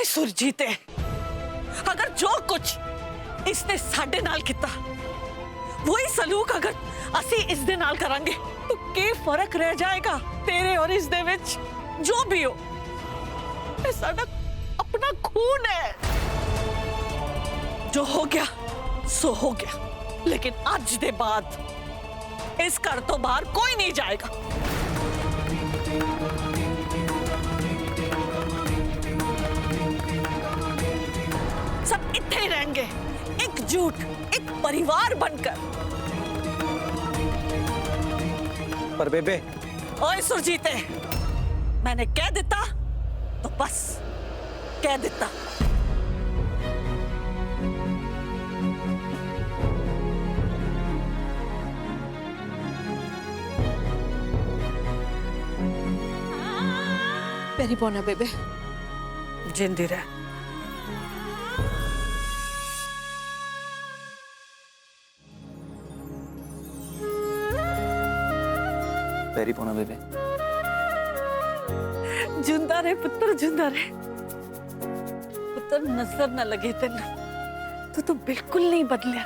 ओए सुरजीते, अगर जो कुछ इसने साडे नाल किता वही सलूक अगर असी इस दे नाल करांगे तो के फर्क रह जाएगा तेरे और इस दे विच? जो भी हो, ये साडा अपना खून है। जो हो गया सो हो गया, लेकिन आज दे बाद इस घर तो बाहर कोई नहीं जाएगा। सब इत्थे ही रहेंगे, एकजुट, एक परिवार बनकर। पर बेबे। ओए सुरजीते, मैंने कह दिता तो बस कह दिता। पेरी पोना बेबे। जिंदी रह। पेरी पोना बेबे। जिंदा रहे पुत्र, जिंदा रहे पुत्र। नजर न लगे तेन, तू तो बिल्कुल नहीं बदलिया।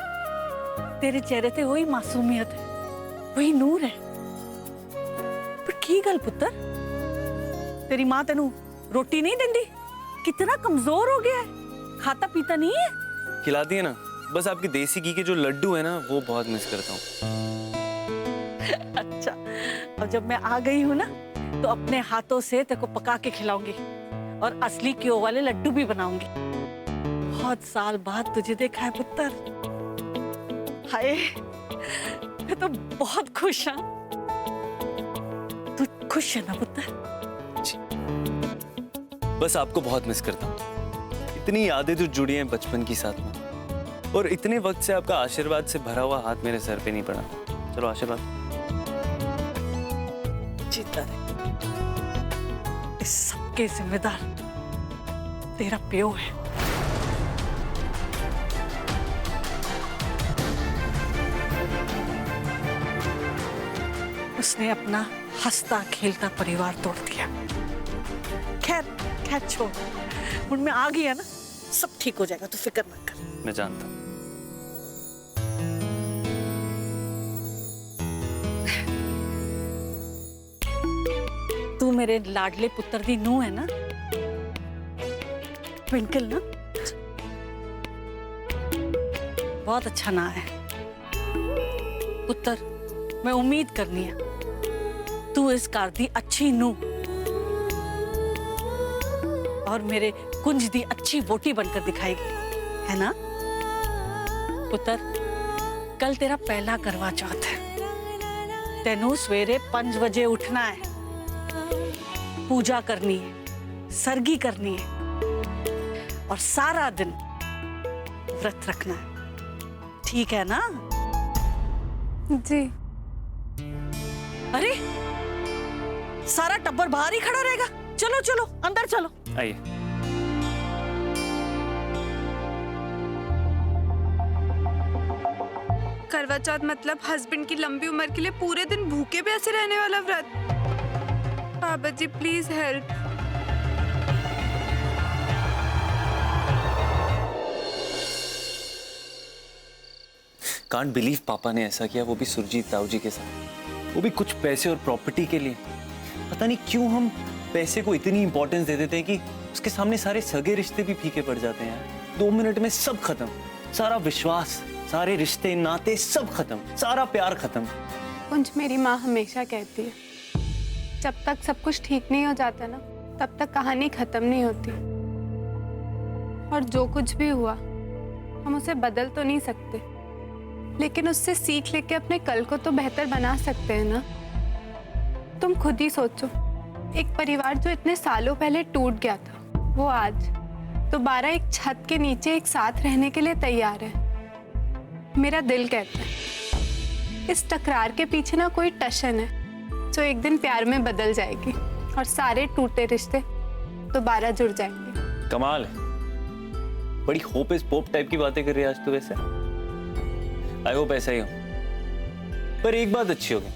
तेरे चेहरे ते वही मासूमियत है, वही नूर है। पर की गल पुत्र, तेरी माँ तेनू रोटी नहीं देंदी? कितना कमजोर हो गया है, खाता पीता नहीं है? खिलाती है ना, बस आपकी देसी घी के जो लड्डू है ना वो बहुत मिस करता हूँ। अच्छा, अब जब मैं आ गई हूँ ना तो अपने हाथों से तेरे को पका के खिलाऊंगी और असली घी वाले लड्डू भी बनाऊंगी। बहुत साल बाद तुझे देखा है पुत्र। हाय, मैं तो बहुत खुश हूँ। तू खुश है ना पुत्र? बस आपको बहुत मिस करता हूँ। इतनी यादें जो जुड़ी हैं बचपन की साथ में, और इतने वक्त से आपका आशीर्वाद से भरा हुआ हाथ मेरे सर पे नहीं पड़ा। चलो आशीर्वाद। जीता रहे। इस सबके जिम्मेदार तेरा प्यो है। उसने अपना हंसता खेलता परिवार तोड़ दिया। खैर खैर छोड़, मुझ में आ गया ना, सब ठीक हो जाएगा, तू फिक्र मत कर। मैं जानता हूँ। तू मेरे लाडले पुत्र दी नूह है ना, ट्विंकल ना? बहुत अच्छा ना है पुत्र। मैं उम्मीद करनी है तू इस घर दी अच्छी नूह और मेरे कुंज दी अच्छी वोटी बनकर दिखाएगी, है ना पुत्र? कल तेरा पहला करवा चौथ है। तेनू सवेरे 5 बजे उठना है, पूजा करनी है, सरगी करनी है और सारा दिन व्रत रखना है, ठीक है ना? जी। अरे सारा टब्बर बाहर ही खड़ा रहेगा। चलो चलो अंदर चलो। आइए। करवा चौथ मतलब हस्बैंड की लंबी उम्र के लिए पूरे दिन भूखे प्यासे रहने वाला व्रत। बाबा जी प्लीज हेल्प। कांट बिलीव पापा ने ऐसा किया, वो भी सुरजीत ताऊ जी के साथ, वो भी कुछ पैसे और प्रॉपर्टी के लिए। पता नहीं क्यों हम पैसे को इतनी इंपॉर्टेंस दे देते हैं कि उसके सामने सारे सगे रिश्ते भी फीके पड़ जाते हैं। 2 मिनट में सब खत्म, सारा विश्वास, सारे रिश्ते नाते सब खत्म, सारा प्यार खत्म। कुंज, मेरी माँ हमेशा कहती है जब तक सब कुछ ठीक नहीं हो जाता ना तब तक कहानी खत्म नहीं होती। और जो कुछ भी हुआ हम उसे बदल तो नहीं सकते, लेकिन उससे सीख लेके अपने कल को तो बेहतर बना सकते हैं ना। तुम खुद ही सोचो, एक परिवार जो इतने सालों पहले टूट गया था वो आज दोबारा एक छत के नीचे एक साथ रहने के लिए तैयार है। मेरा दिल कहता है इस टकरार के पीछे ना कोई टशन है जो एक दिन प्यार में बदल जाएगी और सारे टूटे रिश्ते दोबारा जुड़ जाएंगे। कमाल है, बड़ी होप इस पोप टाइप की बातें कर रही है आज तो। वैसे आई होप ऐसा ही हो। पर एक बात अच्छी हो गई,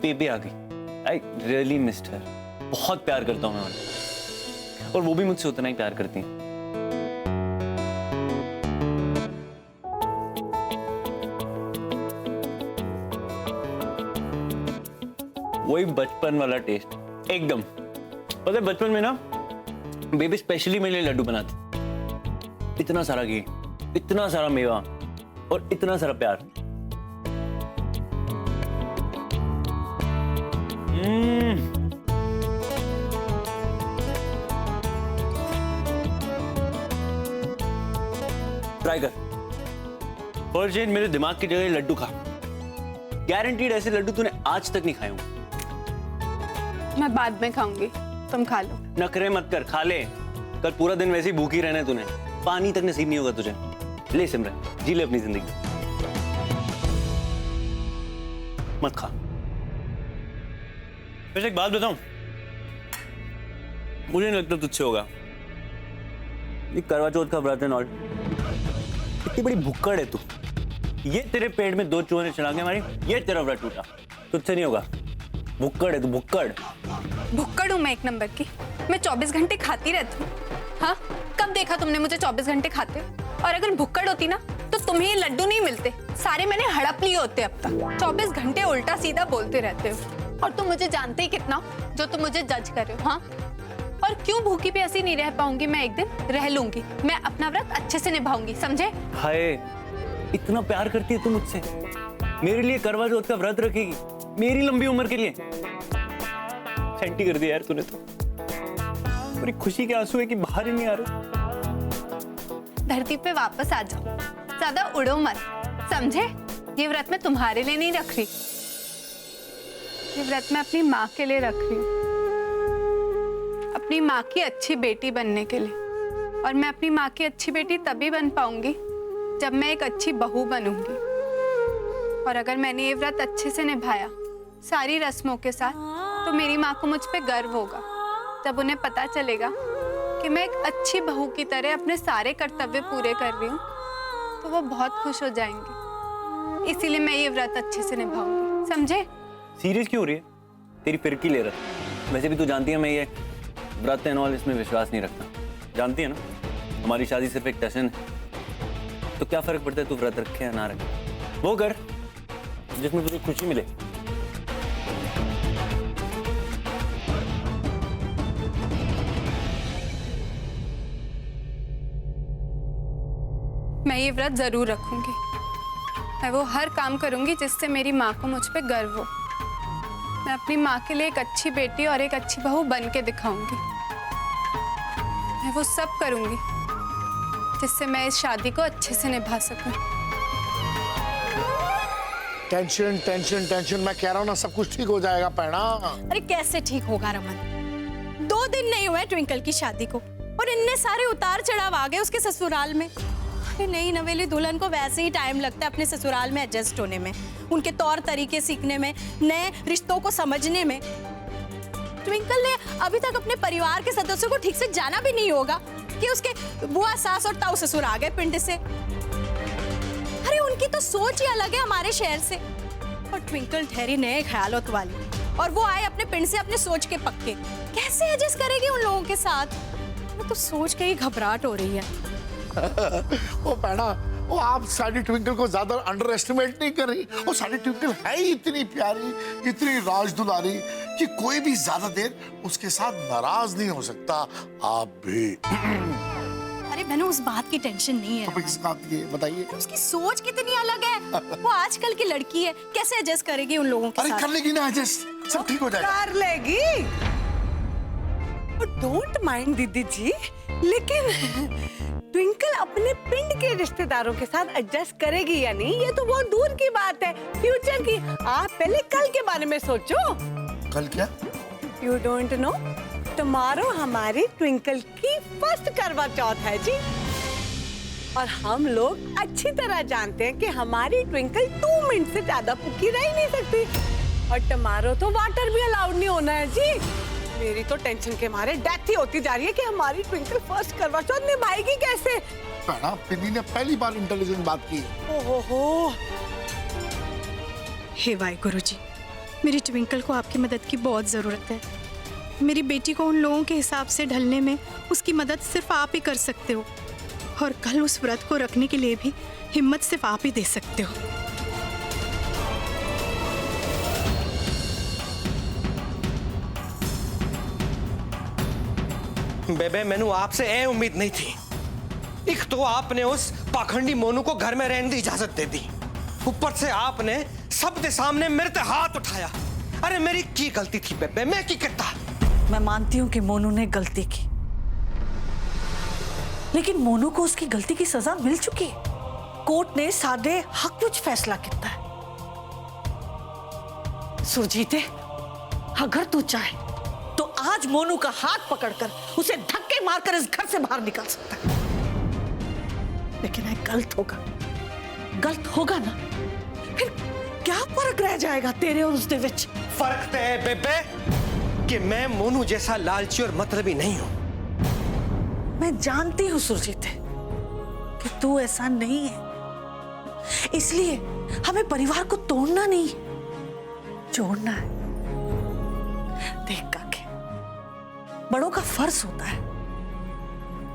बेबी आ गई। आई रियली मिस्ड हर। बहुत प्यार करता हूँ मैं उन्हें, और वो भी मुझसे उतना ही प्यार करती है। वही बचपन वाला टेस्ट एकदम। पता है बचपन में ना बेबी स्पेशली मेरे लिए लड्डू बनाती, इतना सारा घी, इतना सारा मेवा और इतना सारा प्यार। ट्राई कर और जैन मेरे दिमाग की जगह लड्डू खा। गारंटीड ऐसे लड्डू तूने आज तक नहीं खाए होंगे। मैं बाद में खाऊंगी, तुम खा लो। नखरे मत कर, खा ले। कल पूरा दिन वैसे ही भूखी रहना है तूने, पानी तक नसीब नहीं होगा तुझे। ले सिमरन, जी ले अपनी जिंदगी, मत खा। वैसे एक बात बताऊं, मुझे नहीं लगता तुझसे होगा। ये करवा चौथ का व्रत है नॉल, इतनी बड़ी भुक्कड़ है तू। ये तेरे पेट में 2 चूहे चला के मारी, ये तेरा व्रत टूटा। तुझसे नहीं होगा, भुक्कड़ है तू, भुक्कड़। भुक्कड़ हूँ मैं एक नंबर की। मैं 24 घंटे खाती रहती हूँ। हाँ, कब देखा तुमने मुझे 24 घंटे खाते? और अगर भुक्कड़ होती ना तो तुम्हें ये लड्डू नहीं मिलते, सारे मैंने हड़प लिए होते अब तक। 24 घंटे उल्टा सीधा बोलते रहते हो और तुम मुझे जानते ही कितना जो तुम मुझे जज कर रहे हो। हाँ, और क्यों भूखी प्यासी नहीं रह पाऊंगी मैं? एक दिन रह लूंगी, मैं अपना व्रत अच्छे से निभाऊंगी, समझे? हाय, इतना प्यार करती है तू मुझसे, मेरे लिए करवा चौथ का व्रत रखेगी, मेरी लंबी उम्र के लिए। सेंटी कर दिया यार तूने तो। मेरी खुशी के आंसू है कि बाहर ही नहीं आ रहे। धरती पे वापस आ जाओ, ज्यादा उड़ो मत, समझे? ये व्रत मैं तुम्हारे लिए नहीं रख रही, ये व्रत मैं अपनी माँ के लिए रख रही हूँ, अपनी माँ की अच्छी बेटी बनने के लिए। और मैं अपनी माँ की अच्छी बेटी तभी बन पाऊंगी जब मैं एक अच्छी बहू बनूंगी। और अगर मैंने ये व्रत अच्छे से निभाया सारी रस्मों के साथ, तो मेरी माँ को मुझ पे गर्व होगा। जब उन्हें पता चलेगा कि मैं एक अच्छी बहू की तरह अपने सारे कर्तव्य पूरे कर रही हूँ, तो वो बहुत खुश हो जाएंगे। इसीलिए मैं ये व्रत अच्छे से निभाऊंगी, समझे? सीरियस क्यों हो रही है? तेरी फिरकी ले रहा। वैसे भी तू जानती है मैं ये व्रत एंड ऑल इसमें विश्वास नहीं रखता, जानती है ना? हमारी शादी सिर्फ एक टशन है, तो क्या फर्क पड़ता है तू व्रत रखे या ना रखे? वो कर जिसमें तुझे खुशी मिले। मैं ये व्रत जरूर रखूंगी। मैं वो हर काम करूंगी जिससे मेरी माँ को मुझ पे गर्व हो। मैं अपनी माँ के लिए एक अच्छी बेटी और एक अच्छी बहू बन के दिखाऊंगी। मैं वो सब करूंगी जिससे मैं इस शादी को अच्छे से निभा सकूं। टेंशन टेंशन टेंशन, मैं कह रहा हूँ ना सब कुछ ठीक हो जाएगा पैणा। अरे कैसे ठीक होगा रमन? 2 दिन नहीं हुए ट्विंकल की शादी को और इतने सारे उतार चढ़ाव आ गए उसके ससुराल में। अरे नई नवेली दुल्हन को वैसे ही टाइम लगता है अपने ससुराल में एडजस्ट होने में, उनके तौर तरीके सीखने में, नए रिश्तों को समझने में। ट्विंकल ने अभी तक अपने परिवार के सदस्यों को ठीक से जाना भी नहीं होगा कि उसके बुआ सास और ताऊ ससुर आ गए पिंड से। अरे उनकी तो सोच ही अलग है हमारे शहर से। और ट्विंकल ठहरी नए ख्यालों वाली, और वो आए अपने पिंड से अपने सोच के पक्के। कैसे एडजस्ट करेगी उन लोगों के साथ? मैं तो सोच के ही घबराहट हो रही है। ओ पैणा, ओ आप साडी ट्विंकल को ज्यादा अंडर एस्टिमेट नहीं कर रही। और साडी ट्विंकल है ही इतनी प्यारी, इतनी राजदुलारी कि कोई भी ज्यादा देर उसके साथ नाराज नहीं हो सकता। आप भी। अरे मैंने उस बात की टेंशन नहीं है। तो किस बात की है बताइए? उसकी सोच कितनी अलग है। वो आजकल की लड़की है, कैसे एडजस्ट करेगी उन लोगों के अरे साथ? कर लेगी ना एडजस्ट, सब ठीक हो जाएगा। कर लेगी। डोंट माइंड दीदी जी, लेकिन ट्विंकल अपने पिंड के रिश्तेदारों के साथ एडजस्ट करेगी या नहीं, ये तो बहुत दूर की बात है, फ्यूचर की। आप पहले कल के बारे में सोचो। कल क्या? यू डोंट नो, टुमारो हमारी ट्विंकल की फर्स्ट करवा चौथ है जी। और हम लोग अच्छी तरह जानते हैं कि हमारी ट्विंकल 2 मिनट से ज्यादा भूखी रह ही नहीं सकती। और टुमारो तो वाटर भी अलाउड नहीं होना है जी। मेरी तो टेंशन के मारे डेथ ही होती जा रही है कि हमारी ट्विंकल फर्स्ट करवा चौथ निभाएगी कैसे। पैणा, पिन्नी ने पहली बार इंटेलिजेंट बात की। ओहो, हे वाहिगुरु जी, मेरी ट्विंकल को आपकी मदद की बहुत ज़रूरत है। मेरी बेटी को उन लोगों के हिसाब से ढलने में उसकी मदद सिर्फ आप ही कर सकते हो, और कल उस व्रत को रखने के लिए भी हिम्मत सिर्फ आप ही दे सकते हो। बेबे मैनू आपसे ए उम्मीद नहीं थी। एक तो आपने उस पाखंडी मोनू को घर में रहने की इजाजत दे दी, ऊपर से आपने सबके सामने मेरे पे हाथ उठाया। अरे मेरी की गलती थी बेबे, मैं की करता। मैं मानती हूं कि मोनू ने गलती की, लेकिन मोनू को उसकी गलती की सजा मिल चुकी है। कोर्ट ने सादे हक विच फैसला किया है। सुरजीते, अगर तू चाहे तो आज मोनू का हाथ पकड़कर उसे धक्के मारकर इस घर से बाहर निकाल सकता है, लेकिन यह गलत होगा ना? फिर क्या फर्क रह जाएगा तेरे और उसके विच? फर्क तो है बेबे कि मैं मोनू जैसा लालची और मतलबी नहीं हूं। मैं जानती हूं सुरजीते कि तू ऐसा नहीं है, इसलिए हमें परिवार को तोड़ना नहीं, जोड़ना है। देख काके, बड़ों का फर्ज होता है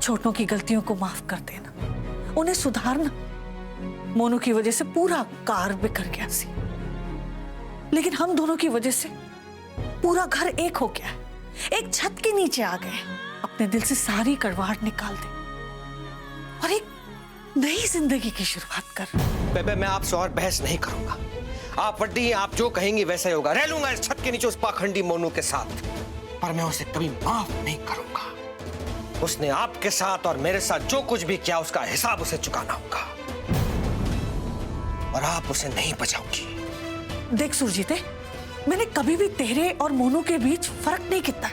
छोटों की गलतियों को माफ कर देना, उन्हें सुधारना। मोनू की वजह से पूरा कार बिखर गया सी, लेकिन हम दोनों की वजह से पूरा घर एक हो गया, एक छत के नीचे आ गए। अपने दिल से सारी कड़वाहट निकाल दे और एक नई जिंदगी की शुरुआत कर। बेबे मैं आपसे और बहस नहीं करूंगा। आप वड्डी हैं, आप जो कहेंगी वैसा ही होगा। रह लूंगा इस छत के नीचे उस पाखंडी मोनू के साथ, पर मैं उसे कभी माफ नहीं करूंगा। उसने आपके साथ और मेरे साथ जो कुछ भी किया, उसका हिसाब उसे चुकाना होगा, और आप उसे नहीं बचाओगी। देख सुरजीते, मैंने कभी भी तेरे और मोनू के बीच फर्क नहीं किया।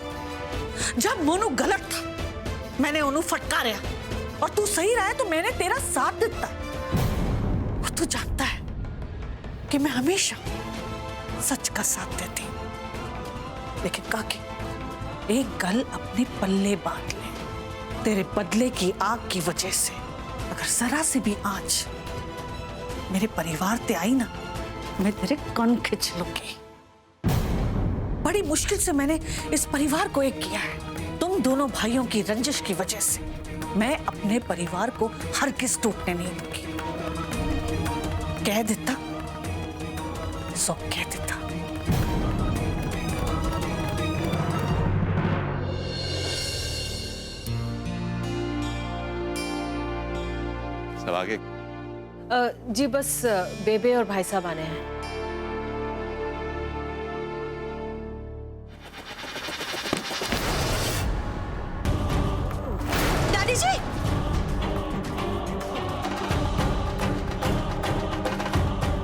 जब मोनू गलत था मैंने उन्हें फटकारा, और तू सही रहा है तो मैंने तेरा साथ दिता। और तू जानता है कि मैं हमेशा सच का साथ देती, लेकिन काकी एक गल अपने पल्ले बांध ले। तेरे बदले की आग की वजह से अगर जरा से भी आंच मेरे परिवार ते आई ना, मैं तेरे कन खिंच लूंगी। बड़ी मुश्किल से मैंने इस परिवार को एक किया है। तुम दोनों भाइयों की रंजिश की वजह से मैं अपने परिवार को हरगिज़ टूटने नहीं दूंगी। कह देता सो कह देता। सब आगे जी बस बेबे और भाई साहब आने हैं। दादी जी,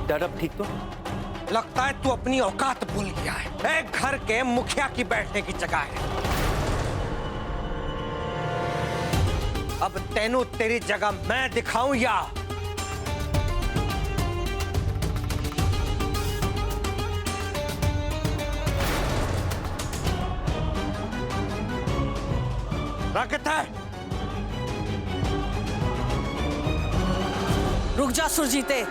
डैड अब ठीक तो? लगता है तू अपनी औकात भूल गया है। एक घर के मुखिया की बैठने की जगह है। अब तेनू तेरी जगह मैं दिखाऊं या? रखता है। रुक जा सुरजीते।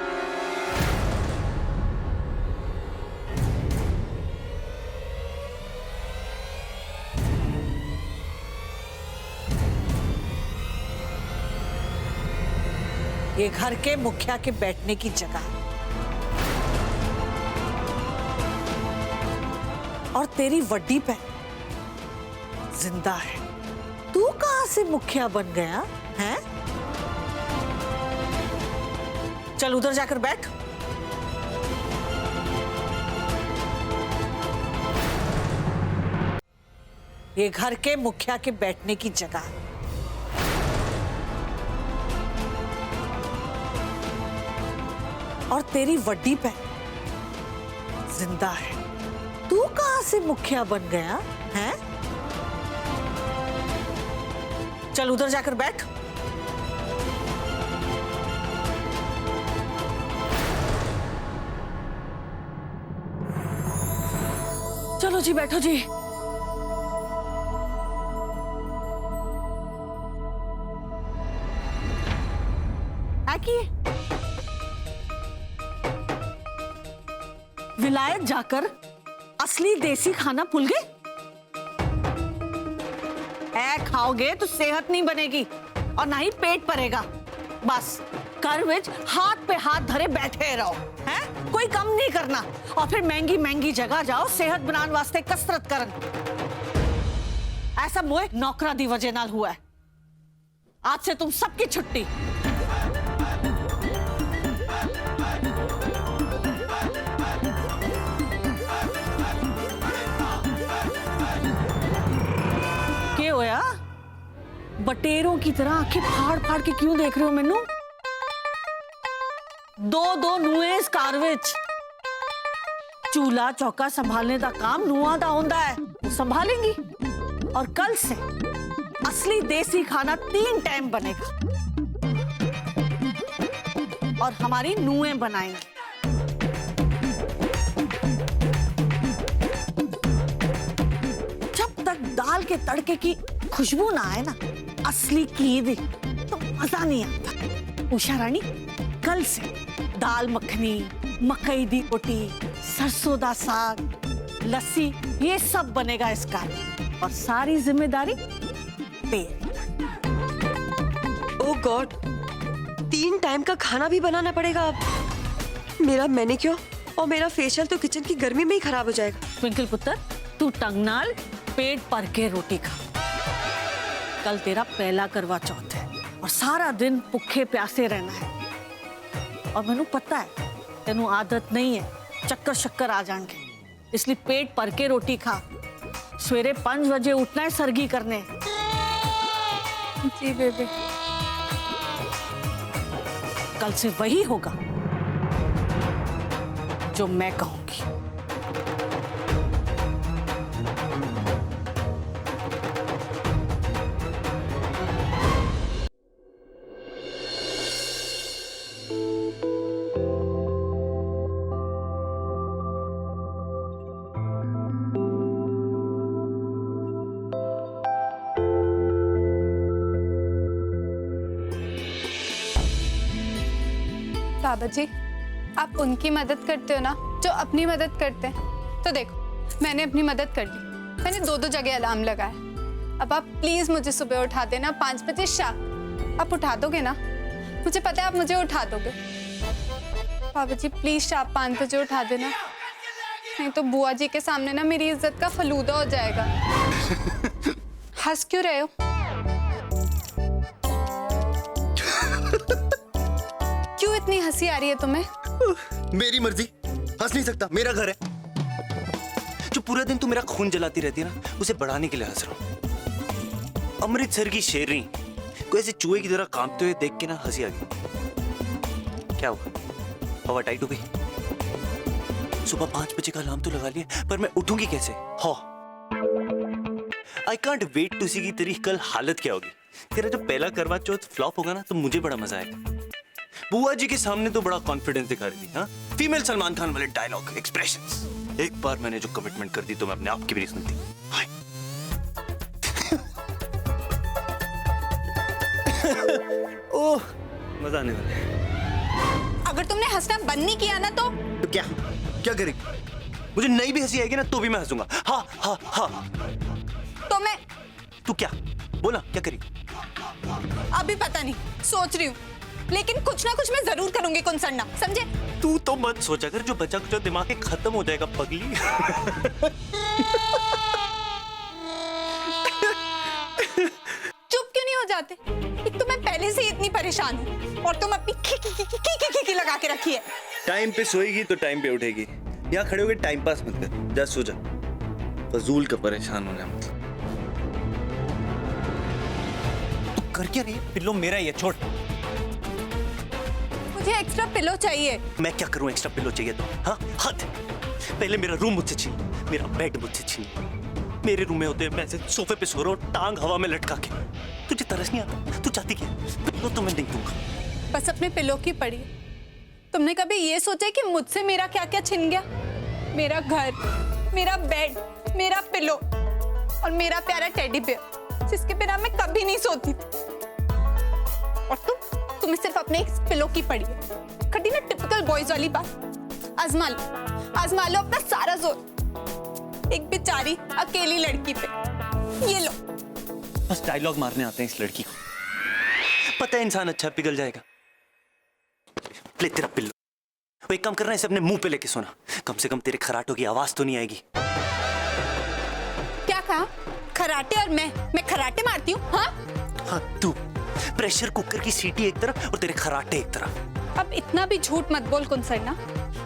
ये घर के मुखिया के बैठने की जगह, और तेरी वड्डी पे जिंदा है। तू कहां से मुखिया बन गया है? चल उधर जाकर बैठ। ये घर के मुखिया के बैठने की जगह, और तेरी वड्डी पे जिंदा है। तू कहां से मुखिया बन गया है? चल उधर जाकर बैठ। चलो जी बैठो जी। आकी विलायत जाकर असली देसी खाना भूल गए? खाओगे तो सेहत नहीं बनेगी और ना ही पेट भरेगा। बस घर विच हाथ पे हाथ धरे बैठे रहो, हैं? कोई कम नहीं करना, और फिर महंगी महंगी जगह जाओ सेहत बनाने वास्ते कसरत करन। ऐसा मोए नौकरा दी वजह नाल हुआ है। आज से तुम सबकी छुट्टी। क्या होया? बटेरों की तरह आंखें फाड़ फाड़ के क्यों देख रहे हो मैनू? दो नुए इस कार विच। चूल्हा चौका संभालने का काम नुआ दा होंदा है, वो संभालेंगी। और कल से असली देसी खाना 3 टाइम बनेगा और हमारी नुएं बनाएंगी। जब तक दाल के तड़के की खुशबू ना आए ना, असली कीद, तो मजा नहीं आता। उषा रानी, कल से दाल मखनी, मकई दी रोटी, सरसों दा साग, लस्सी, ये सब बनेगा इस घर में और सारी जिम्मेदारी तेरी। ओह गॉड, 3 टाइम का खाना भी बनाना पड़ेगा अब। मेरा मैनिक्योर और मेरा फेशियल तो किचन की गर्मी में ही खराब हो जाएगा। ट्विंकल पुत्र, तू टंग नाल पेट भर के रोटी खा। कल तेरा पहला करवा चौथ है और सारा दिन भुखे प्यासे रहना है। और मैनू पता है तेनू आदत नहीं है, चक्कर शक्कर आ जाएंगे, इसलिए पेट भर के रोटी खा। सवेरे 5 बजे उठना है सरगी करने। जी बेबे। कल से वही होगा जो मैं कहूंगी। बाबा जी, आप उनकी मदद करते हो ना जो अपनी मदद करते हैं। तो देखो, मैंने अपनी मदद कर ली। मैंने 2 जगह अलार्म लगाया। अब आप प्लीज मुझे सुबह उठा देना 5 बजे शार्प। आप उठा दोगे ना? मुझे पता है आप मुझे उठा दोगे। बाबा जी प्लीज शार्प 5 बजे उठा देना, नहीं तो बुआ जी के सामने ना मेरी इज्जत का फलूदा हो जाएगा। हंस क्यों रहे हो? क्यों इतनी हंसी आ रही है तुम्हें? मेरी मर्जी, हंस नहीं सकता, मेरा घर है। जो पूरा दिन तू मेरा खून जलाती रहती है ना, उसे बढ़ाने के लिए हंस रहा हूं। अमृतसर की शेरनी को ऐसे चूहे की तरह कांपते हुए देख के ना हंसी आ गई। क्या हुआ? हवा टाइट हो गई? सुबह 5 बजे का अलार्म तो लगा लिया, पर मैं उठूंगी कैसे? आई कांट वेट टू सी कि तेरी कल हालत क्या होगी। तेरा जब पहला करवा चौथ फ्लॉप होगा ना, तो मुझे बड़ा मजा आएगा। बुआ जी के सामने तो बड़ा कॉन्फिडेंस दिखा रही थी, हाँ? फीमेल सलमान खान वाले डायलॉग, एक्सप्रेशंस। एक बार मैंने जो कमिटमेंट कर दी तो मैं अपने आप की भी नहीं सुनती। हाय। ओह, मजा आने वाला है। अगर तुमने हंसना बंद नहीं किया ना तो क्या क्या करेगी? मुझे नहीं भी हंसी आएगी ना तो भी मैं हंसूंगा। हाँ हाँ हाँ। तो मैं तू क्या बोला? क्या करेगी? अभी पता नहीं, सोच रही हूँ, लेकिन कुछ ना कुछ मैं जरूर करूंगी कुनसन्ना, समझे? तू तो मत सोचा कर, जो बचा कुछ दिमाग के खत्म हो जाएगा पगली। चुप क्यों नहीं हो जाते? एक तो मैं पहले से ही इतनी परेशान हूँ और तुम अपनी की लगा के रखी है। टाइम पे सोएगी तो टाइम पे उठेगी। यहाँ खड़े होके टाइम पास मत कर, जा सो जा। फजूल का परेशान होना मतलब। तू कर क्या रही है? पिल्लो मेरा ही है, छोड़। मुझे एक्स्ट्रा पिलो चाहिए। मैं क्या करूं? एक्स्ट्रा पिलो चाहिए तो? हाँ, हद। पहले मेरा रूम मुझसे छीन, मेरा बेड मुझसे छीन। मेरे रूम में होते मैं ऐसे सोफे पे सो रहा हूँ, टांग हवा में लटका के। तुझे तरस नहीं आता? तू चाहती क्या? पिलो तो मैं नहीं दूंगा। बस अपने पिलो की पड़ी। तुमने कभी ये सोचा कि मुझसे मेरा क्या क्या छिन गया? मेरा घर, मेरा बेड, मेरा पिलो और मेरा प्यारा टेडी बेयर, जिसके बिना मैं कभी नहीं सोती थी। और तुम्हें सिर्फ अपने एक पिलो की पड़ी है। खड़ी ना टिपिकल बॉयज वाली बात। आजमा लो अपना सारा जोर एक बेचारी अकेली लड़की पे। ये लो। बस डायलॉग मारने आते हैं इस लड़की को। पता है इंसान अच्छा पिघल जाएगा। ले तेरा पिल्लो। वो एक काम करना है, इसे अपने मुंह पे लेके सोना। कम से कम तेरे खराटों की आवाज तो नहीं आएगी। क्या कहा? खराटे और मैं खराटे मारती हूँ? हाँ हाँ, तू प्रेशर कुकर की सीटी एक तरफ और तेरे खराटे एक तरफ। अब इतना भी झूठ मत बोल कुंसरना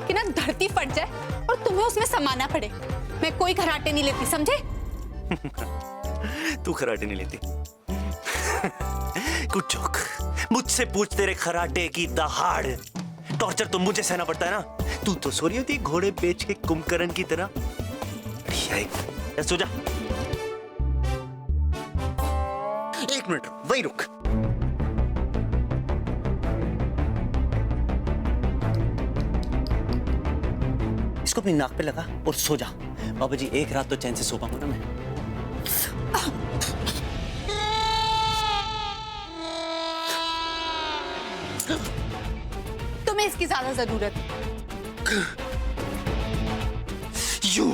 कि ना धरती फट जाए और तुम्हें उसमें समाना पड़े। मैं कोई खराटे नहीं लेती, समझे? तू खराटे नहीं लेती। कुछ जोक मुझसे पूछ तेरे खराटे की दहाड़। टॉर्चर तो मुझे सहना पड़ता है ना। तू तो सो रही होती घोड़े बेच के कुंभकर्ण की तरह। सो जा। एक मिनट वहीं रुक। इसको अपनी नाक पे लगा और सो जा। बाबा जी एक रात तो चैन से सो पाऊंगा ना मैं। तुम्हें इसकी ज्यादा जरूरत है। You